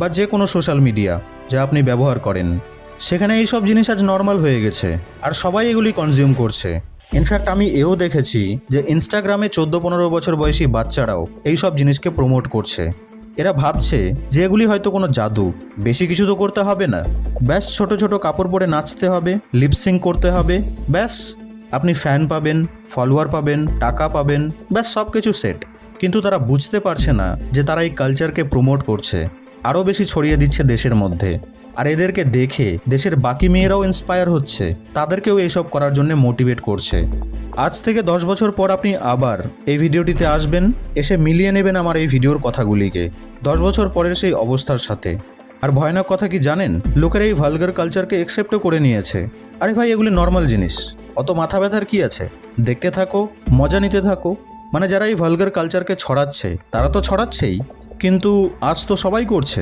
বা যে কোনো সোশ্যাল মিডিয়া যা আপনি ব্যবহার করেন, সেখানে এইসব জিনিস আজ নর্মাল হয়ে গেছে আর সবাই এগুলি কনজিউম করছে। ইনফ্যাক্ট আমি এও দেখেছি যে ইনস্টাগ্রামে 14-15 বছর বয়সী বাচ্চারাও এইসব জিনিসকে প্রমোট করছে। এরা ভাবছে যে এগুলি হয়তো কোনো জাদু, বেশি কিছু তো করতে হবে না, ব্যাস ছোট ছোট কাপড় পরে নাচতে হবে, লিপসিং করতে হবে, ব্যাস আপনি ফ্যান পাবেন, ফলোয়ার পাবেন, টাকা পাবেন, ব্যাস সব কিছু সেট। কিন্তু তারা বুঝতে পারছে না যে তারা এই কালচারকে প্রমোট করছে, আরও বেশি ছড়িয়ে দিচ্ছে দেশের মধ্যে। আর এদেরকে দেখে দেশের বাকি মেয়েরাও ইন্সপায়ার হচ্ছে, তাদেরকেও এইসব করার জন্য মোটিভেট করছে। আজ থেকে 10 বছর পর আপনি আবার এই ভিডিওটিতে আসবেন, এসে মিলিয়ে নেবেন আমার এই ভিডিওর কথাগুলিকে 10 বছর পরের সেই অবস্থার সাথে। আর ভয়ানক কথা কি জানেন, লোকেরা এই ভালগার কালচারকে একসেপ্টও করে নিয়েছে। আরে ভাই, এগুলি নর্মাল জিনিস, অত মাথা ব্যথার কি আছে? দেখতে থাকো, মজা নিতে থাকো। মানে যারা এই ভালগার কালচারকে ছড়াচ্ছে তারা তো ছড়াচ্ছেই, কিন্তু আজ তো সবাই করছে।